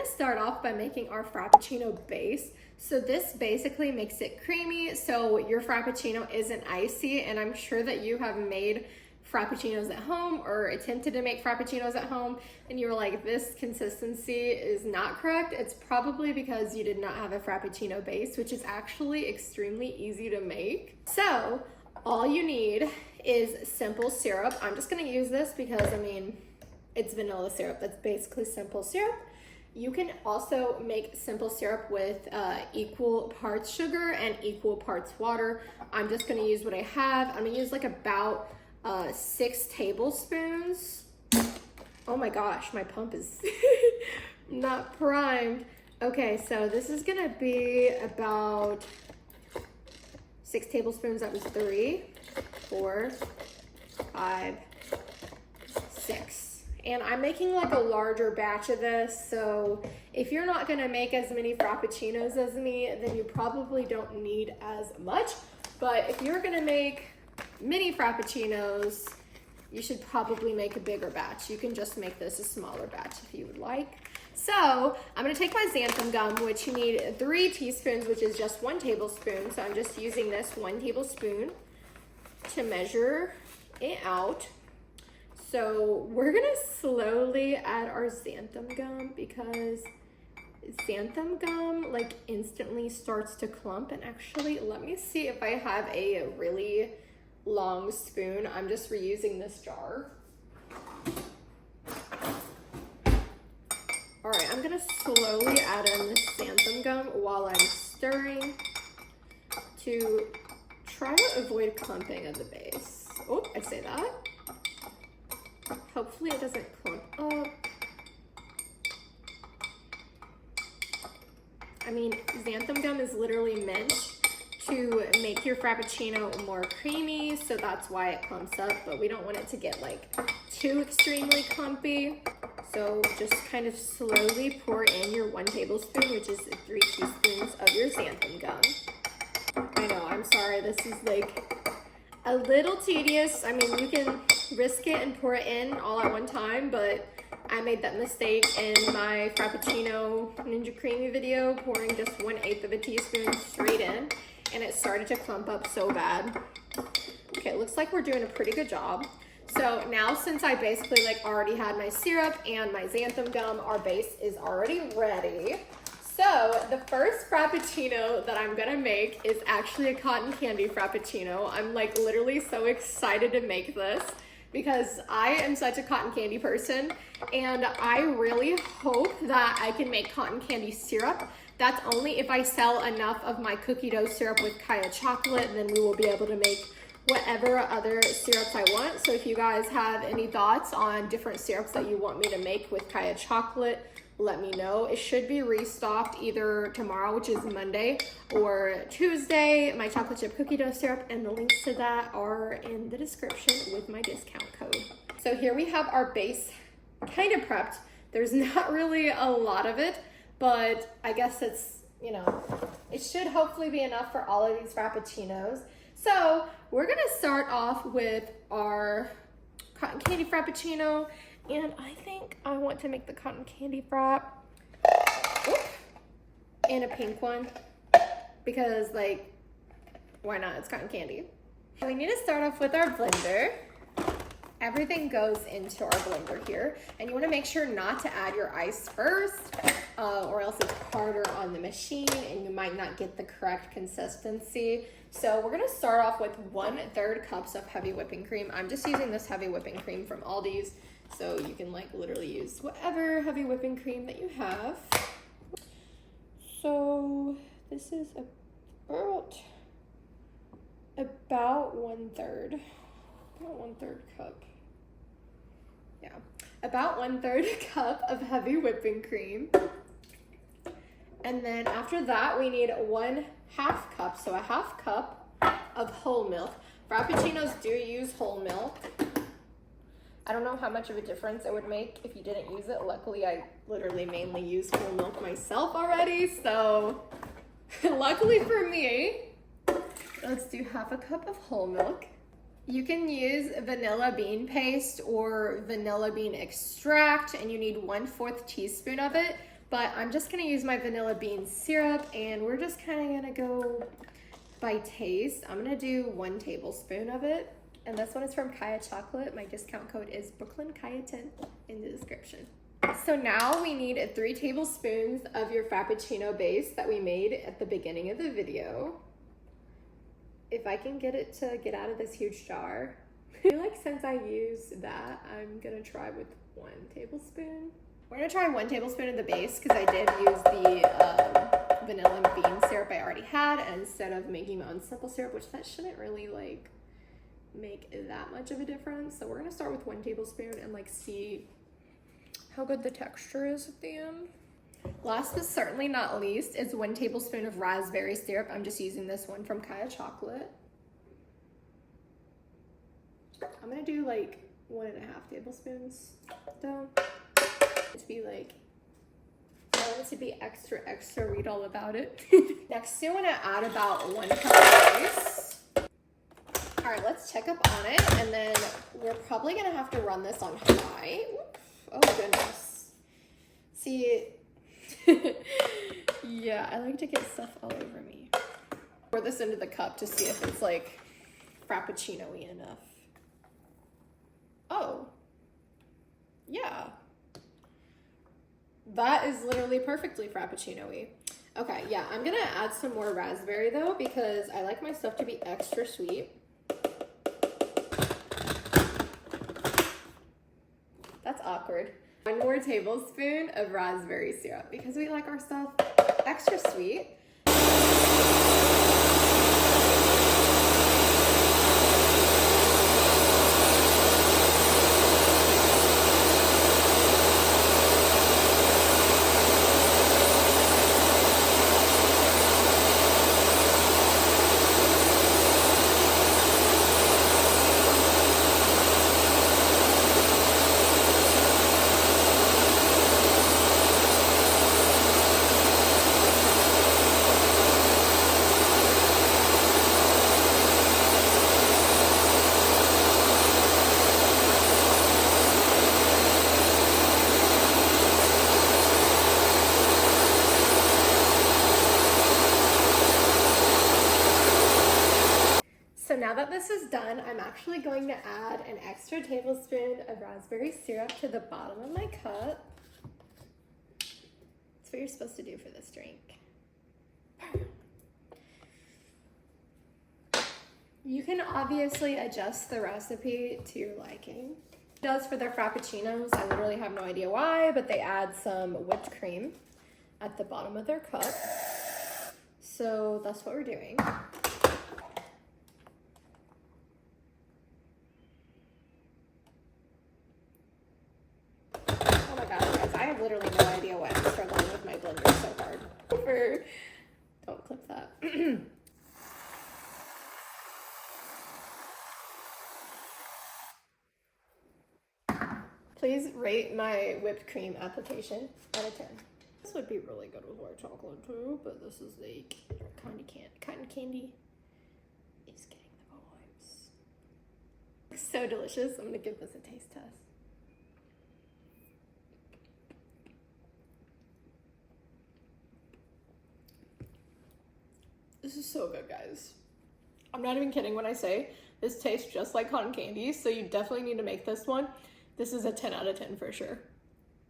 start off by making our Frappuccino base. So this basically makes it creamy so your Frappuccino isn't icy, and I'm sure that you have made Frappuccinos at home or attempted to make Frappuccinos at home and you were like, this consistency is not correct. It's probably because you did not have a Frappuccino base, which is actually extremely easy to make. So all you need is simple syrup. I'm just gonna use this because I mean, it's vanilla syrup. That's basically simple syrup. You can also make simple syrup with equal parts sugar and equal parts water. I'm just gonna use what I have. I'm gonna use like about 6 tablespoons. Oh my gosh, my pump is not primed. Okay, so this is gonna be about 6 tablespoons. That was 3, 4, 5, 6. And I'm making like a larger batch of this, so if you're not gonna make as many Frappuccinos as me, then you probably don't need as much. But if you're gonna make mini Frappuccinos, you should probably make a bigger batch. You can just make this a smaller batch if you would like. So I'm gonna take my xanthan gum, which you need 3 teaspoons, which is just 1 tablespoon. So I'm just using this 1 tablespoon to measure it out. So we're gonna slowly add our xanthan gum because xanthan gum like instantly starts to clump. And actually, let me see if I have a really long spoon. I'm just reusing this jar. All right, I'm gonna slowly add in this xanthan gum while I'm stirring to try to avoid clumping of the base. Oh, I say that. Hopefully it doesn't clump up. I mean, xanthan gum is literally meant to make your Frappuccino more creamy, so that's why it clumps up, but we don't want it to get like too extremely clumpy. So just kind of slowly pour in your 1 tablespoon, which is 3 teaspoons of your xanthan gum. I know, I'm sorry, this is like a little tedious. I mean, you can risk it and pour it in all at one time, but I made that mistake in my Frappuccino Ninja Creamy video, pouring just 1/8 of a teaspoon straight in, and it started to clump up so bad. Okay, it looks like we're doing a pretty good job. So now, since I basically like already had my syrup and my xanthan gum, our base is already ready. So the first Frappuccino that I'm gonna make is actually a cotton candy Frappuccino. I'm like literally so excited to make this because I am such a cotton candy person, and I really hope that I can make cotton candy syrup. That's only if I sell enough of my cookie dough syrup with Kaya chocolate, then we will be able to make whatever other syrups I want. So if you guys have any thoughts on different syrups that you want me to make with Kaya chocolate, let me know. It should be restocked either tomorrow, which is Monday, or Tuesday, my chocolate chip cookie dough syrup, and the links to that are in the description with my discount code. So here we have our base kind of prepped. There's not really a lot of it, but I guess it's, you know, it should hopefully be enough for all of these Frappuccinos. So we're gonna start off with our cotton candy Frappuccino, and I think I want to make the cotton candy frap and a pink one because, like, why not? It's cotton candy. We need to start off with our blender. Everything goes into our blender here, and you want to make sure not to add your ice first, or else it's harder on the machine and you might not get the correct consistency. So we're gonna start off with 1/3 cups of heavy whipping cream. I'm just using this heavy whipping cream from Aldi's, so you can like literally use whatever heavy whipping cream that you have. So this is about 1/3 cup. Yeah, about 1/3 cup of heavy whipping cream. And then after that, we need 1/2 cup, so a 1/2 cup of whole milk. Frappuccinos do use whole milk. I don't know how much of a difference it would make if you didn't use it. Luckily, I literally mainly use whole milk myself already, so luckily for me, let's do 1/2 cup of whole milk. You can use vanilla bean paste or vanilla bean extract, and you need 1/4 teaspoon of it. but I'm just gonna use my vanilla bean syrup, and we're just kind of gonna go by taste. I'm gonna do 1 tablespoon of it, and this one is from Kaya Chocolate. My discount code is BrooklynKaya10 in the description. So now we need 3 tablespoons of your Frappuccino base that we made at the beginning of the video. If I can get it to get out of this huge jar. I feel like since I used that, I'm gonna try with 1 tablespoon. We're gonna try 1 tablespoon of the base because I did use the vanilla and bean syrup I already had, and instead of making my own simple syrup, which that shouldn't really like make that much of a difference. So we're gonna start with 1 tablespoon and like see how good the texture is at the end. Last but certainly not least is 1 tablespoon of raspberry syrup. I'm just using this one from Kaya Chocolate. I'm gonna do like 1.5 tablespoons though. To be like, I want it to be extra, read all about it. Next, I wanna add about 1 cup of rice. All right, let's check up on it, and then we're probably gonna have to run this on high. Oops. Oh goodness. See, yeah, I like to get stuff all over me. Pour this into the cup to see if it's like Frappuccino-y enough. Oh, yeah. That is literally perfectly Frappuccino-y. Okay, yeah, I'm gonna add some more raspberry though because I like my stuff to be extra sweet. That's awkward. 1 more tablespoon of raspberry syrup because we like our stuff extra sweet. So now that this is done, I'm actually going to add an extra tablespoon of raspberry syrup to the bottom of my cup. That's what you're supposed to do for this drink. You can obviously adjust the recipe to your liking. It does for their Frappuccinos. I literally have no idea why, but they add some whipped cream at the bottom of their cup. So that's what we're doing. I have literally no idea why I'm struggling with my blender so hard. Don't clip that. Please rate my whipped cream application out of 10. This would be really good with white chocolate too, but this is like cotton candy is getting the vibes. So delicious. I'm gonna give this a taste test. This is so good, guys. I'm not even kidding when I say this tastes just like cotton candy, so you definitely need to make this one. This is a 10 out of 10 for sure.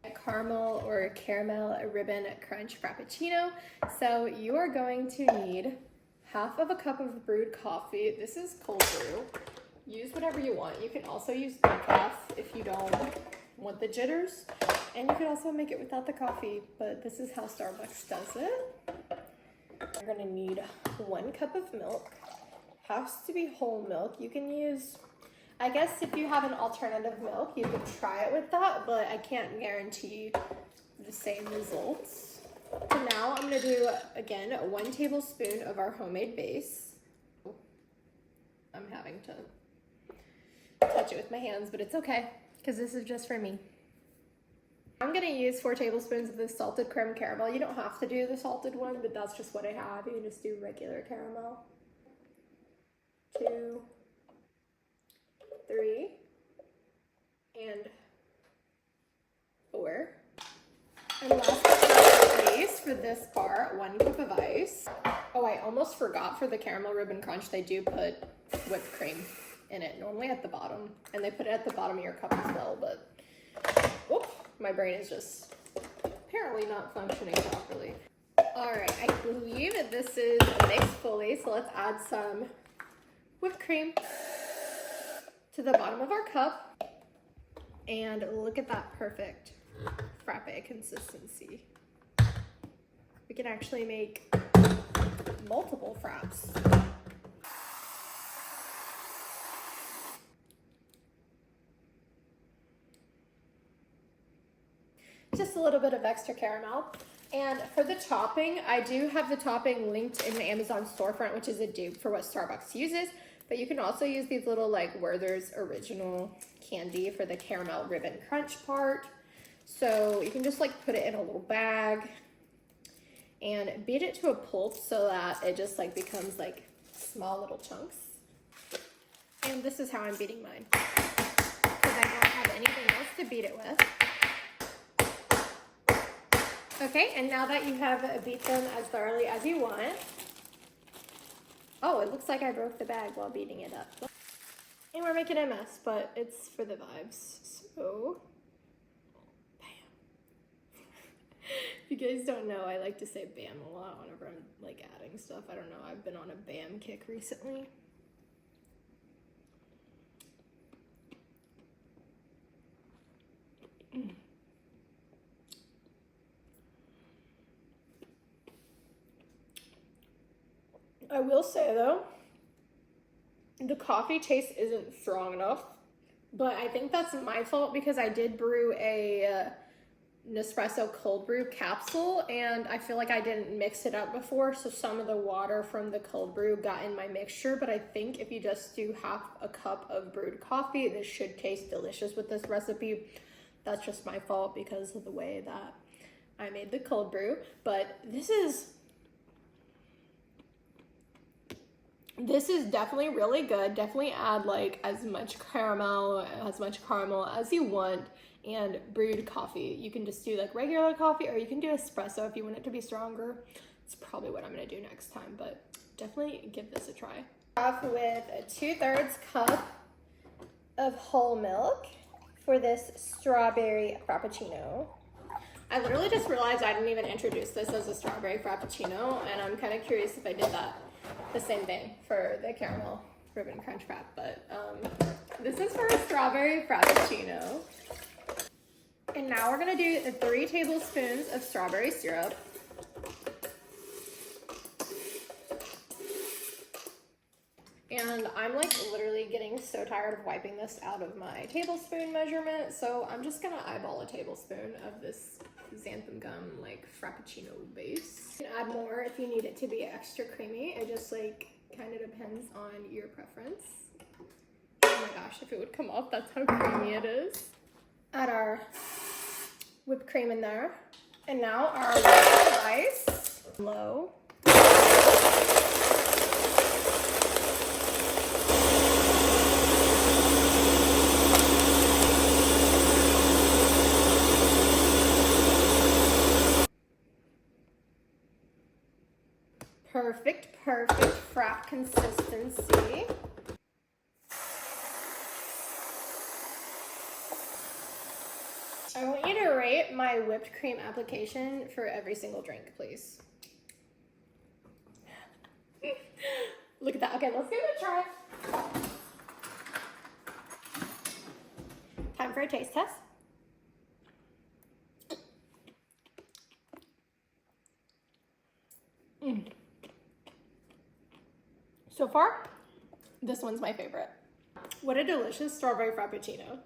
A caramel or caramel ribbon crunch frappuccino. So you are going to need 1/2 cup of brewed coffee. This is cold brew. Use whatever you want. You can also use decaf if you don't want the jitters. And you can also make it without the coffee, but this is how Starbucks does it. You're gonna need 1 cup of milk. Has to be whole milk. You can use, I guess if you have an alternative milk, you could try it with that, but I can't guarantee the same results. So now I'm gonna do, again, 1 tablespoon of our homemade base. I'm having to touch it with my hands, but it's okay, because this is just for me. I'm gonna use 4 tablespoons of this salted creme caramel. You don't have to do the salted one, but that's just what I have. You can just do regular caramel. 2, 3, and 4. And last but not this bar, 1 cup of ice. Oh, I almost forgot, for the caramel ribbon crunch, they do put whipped cream in it, normally at the bottom. And they put it at the bottom of your cup as well, but whoop, my brain is just apparently not functioning properly. All right, I believe that this is mixed fully, so let's add some whipped cream to the bottom of our cup. And look at that perfect frappe consistency. We can actually make multiple fraps. Just a little bit of extra caramel. And for the topping, I do have the topping linked in the Amazon storefront, which is a dupe for what Starbucks uses. But you can also use these little like Werther's Original candy for the caramel ribbon crunch part. So you can just like put it in a little bag and beat it to a pulp so that it just like becomes like small little chunks. And this is how I'm beating mine, because I don't have anything else to beat it with. Okay, and now that you have beat them as thoroughly as you want, oh, it looks like I broke the bag while beating it up. And we're making a mess, but it's for the vibes, so bam. If you guys don't know, I like to say bam a lot whenever I'm like adding stuff. I don't know, I've been on a bam kick recently. I will say though, the coffee taste isn't strong enough, but I think that's my fault because I did brew a Nespresso cold brew capsule and I feel like I didn't mix it up before, so some of the water from the cold brew got in my mixture. But I think if you just do half a cup of brewed coffee, this should taste delicious with this recipe. That's just my fault because of the way that I made the cold brew. But this is definitely really good. Definitely add like as much caramel as you want. And brewed coffee, you can just do like regular coffee, or you can do espresso if you want it to be stronger. It's probably what I'm gonna do next time, but definitely give this a try. Off with a 2/3 cup of whole milk for this strawberry frappuccino. I literally just realized I didn't even introduce this as a strawberry frappuccino, and I'm kind of curious if I did that the same thing for the caramel ribbon crunch frap, but this is for a strawberry frappuccino. And now we're gonna do 3 tablespoons of strawberry syrup. And I'm like literally getting so tired of wiping this out of my tablespoon measurement, so I'm just gonna eyeball a tablespoon of this xanthan gum like frappuccino base. You can add more if you need it to be extra creamy. It just like kind of depends on your preference. Oh my gosh, if it would come off, that's how creamy it is. Add our whipped cream in there. And now our ice, low. Perfect frap consistency. I want you to rate my whipped cream application for every single drink, please. Look at that. Okay, let's give it a try. Time for a taste test. So far, this one's my favorite. What a delicious strawberry frappuccino.